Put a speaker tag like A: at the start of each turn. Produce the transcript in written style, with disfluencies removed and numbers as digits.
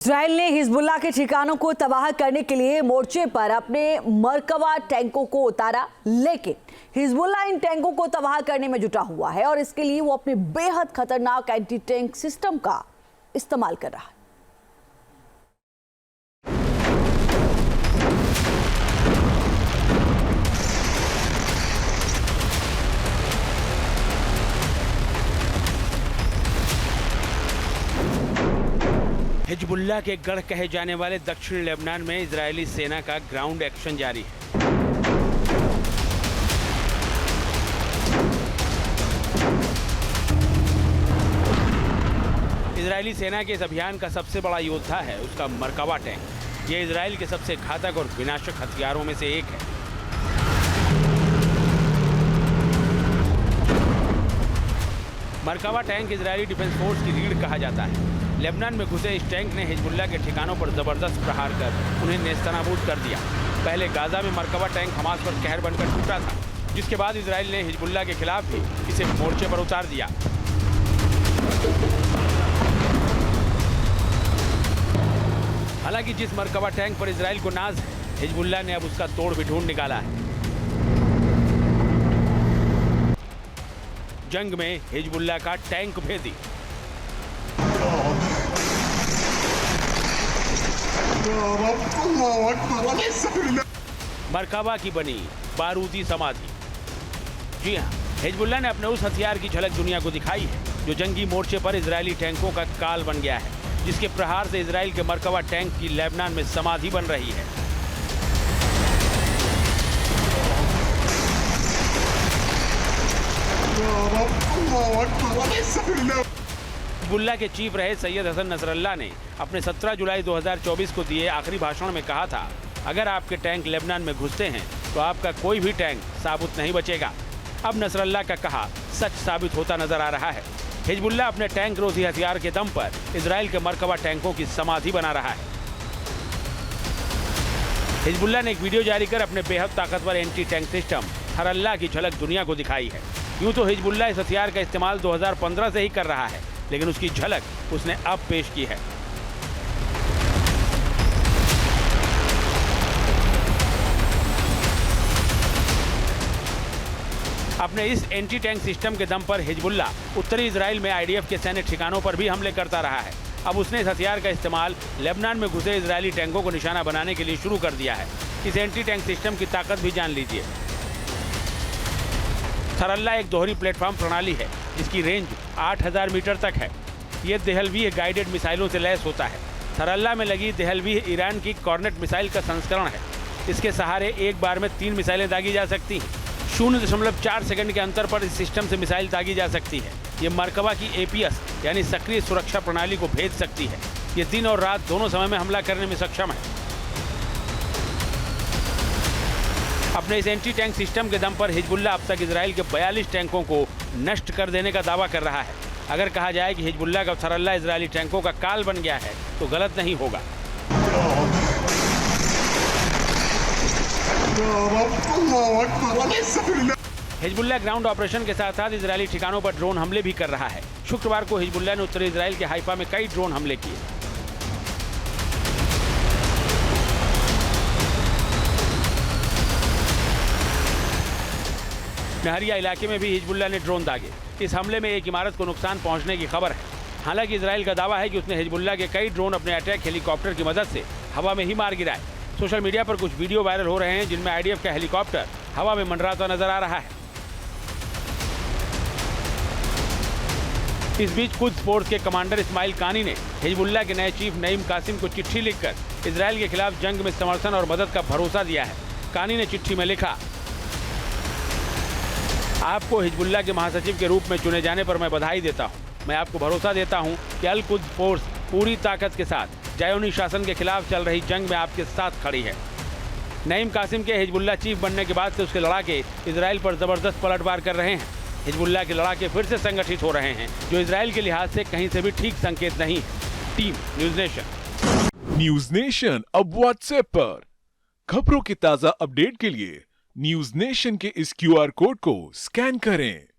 A: Israel ने Hezbollah के ठिकानों को तबाह करने के लिए मोर्चे पर अपने मरकवा टैंकों को उतारा, लेकिन हिजबुल्लाह इन टैंकों को तबाह करने में जुटा हुआ है और इसके लिए वो अपने बेहद खतरनाक एंटी टैंक सिस्टम का इस्तेमाल कर रहा है।
B: हिजबुल्लाह के गढ़ कहे जाने वाले दक्षिण लेबनान में इजरायली सेना का ग्राउंड एक्शन जारी है। इजरायली सेना के इस अभियान का सबसे बड़ा योद्धा है उसका मरकवा टैंक। ये इजराइल के सबसे घातक और विनाशक हथियारों में से एक है। Merkava tank Israeli defence force की रीढ़ कहा जाता है। लेबनान में घुसे इस टैंक ने हिजबुल्लाह के ठिकानों पर जबरदस्त प्रहार कर उन्हें नेस्तनाबूद कर दिया। पहले गाजा में मरकवा टैंक हमास पर कहर बनकर टूटा था, जिसके बाद इजराइल ने हिजबुल्लाह के खिलाफ भी इसे मोर्चे पर उतार दिया। हालांकि जिस मरकवा टैंक पर इजराइल को नाज है, हिजबुल्लाह ने अब उसका तोड़ भी ढूंढ निकाला है। जंग में हिजबुल्लाह का टैंक भेदी। मरकवा की बनी बारूदी समाधि। जी हाँ, हिजबुल्लाह ने अपने उस हथियार की झलक दुनिया को दिखाई है जो जंगी मोर्चे पर इजरायली टैंकों का काल बन गया है, जिसके प्रहार से इजराइल के मरकवा टैंक की लेबनान में समाधि बन रही है। हिजबुल्लाह के चीफ रहे सैयद हसन नसरल्लाह ने अपने 17 जुलाई 2024 को दिए आखिरी भाषण में कहा था, अगर आपके टैंक लेबनान में घुसते हैं तो आपका कोई भी टैंक साबुत नहीं बचेगा। अब नसरल्लाह का कहा सच साबित होता नजर आ रहा है। हिजबुल्लाह अपने टैंक रोधी हथियार के दम पर इजराइल के मरकवा टैंकों की समाधि बना रहा है। हिजबुल्लाह ने एक वीडियो जारी कर अपने बेहद ताकतवर एंटी टैंक सिस्टम थरल्लाह की झलक दुनिया को दिखाई है। यूं तो हिजबुल्लाह इस हथियार का इस्तेमाल 2015 से ही कर रहा है, लेकिन उसकी झलक उसने अब पेश की है। अपने इस एंटी टैंक सिस्टम के दम पर हिजबुल्लाह उत्तरी इजराइल में आईडीएफ के सैन्य ठिकानों पर भी हमले करता रहा है। अब उसने इस हथियार का इस्तेमाल लेबनान में घुसे इजरायली टैंकों को निशाना बनाने के लिए शुरू कर दिया है। इस एंटी टैंक सिस्टम की ताकत भी जान लीजिए। थरल्लाह एक दोहरी प्लेटफॉर्म प्रणाली है जिसकी रेंज 8000 मीटर तक है। ये देहलवी गाइडेड मिसाइलों से लैस होता है। थरल्लाह में लगी देहलवी ईरान की कॉर्नेट मिसाइल का संस्करण है। इसके सहारे एक बार में 3 मिसाइलें दागी जा सकती हैं। 0.4 सेकंड के अंतर पर इस सिस्टम से मिसाइल दागी जा सकती है। ये मरकवा की एपीएस यानी सक्रिय सुरक्षा प्रणाली को भेज सकती है। ये दिन और रात दोनों समय में हमला करने में सक्षम है। अपने इस एंटी टैंक सिस्टम के दम पर हिजबुल्लाह अब तक इजराइल के 42 टैंकों को नष्ट कर देने का दावा कर रहा है। अगर कहा जाए कि हिजबुल्लाह का थरल्लाह इजरायली टैंकों का काल बन गया है तो गलत नहीं होगा। हिजबुल्लाह ग्राउंड ऑपरेशन के साथ साथ इजरायली ठिकानों पर ड्रोन हमले भी कर रहा है। शुक्रवार को हिजबुल्लाह ने उत्तरी इजराइल के हाइफा में कई ड्रोन हमले किए। नहरिया इलाके में भी हिजबुल्लाह ने ड्रोन दागे। इस हमले में एक इमारत को नुकसान पहुंचने की खबर है। हालांकि इजराइल का दावा है कि उसने हिजबुल्लाह के कई ड्रोन अपने अटैक हेलीकॉप्टर की मदद से हवा में ही मार गिराए। सोशल मीडिया पर कुछ वीडियो वायरल हो रहे हैं जिनमें आईडीएफ का हेलीकॉप्टर हवा में मंडराता नजर आ रहा है। इस बीच कुछ फोर्स के कमांडर इस्माइल कानी ने हिजबुल्लाह के नए चीफ नईम कासिम को चिट्ठी लिखकर इजराइल के खिलाफ जंग में समर्थन और मदद का भरोसा दिया है। कानी ने चिट्ठी में लिखा, आपको हिजबुल्लाह के महासचिव के रूप में चुने जाने पर मैं बधाई देता हूं। मैं आपको भरोसा देता हूं कि अल कुद्स फोर्स पूरी ताकत के साथ ज़ायोनी शासन के खिलाफ चल रही जंग में आपके साथ खड़ी है। नईम कासिम के हिजबुल्लाह चीफ बनने के बाद से उसके लड़ाके इजराइल पर जबरदस्त पलटवार कर रहे हैं। हिजबुल्लाह के लड़ाके फिर से संगठित हो रहे हैं, जो इजराइल के लिहाज से कहीं से भी ठीक संकेत नहीं है। Team news nation.
C: News nation अब व्हाट्सएप पर खबरों की ताजा अपडेट के लिए न्यूज नेशन के इस क्यूआर कोड को स्कैन करें।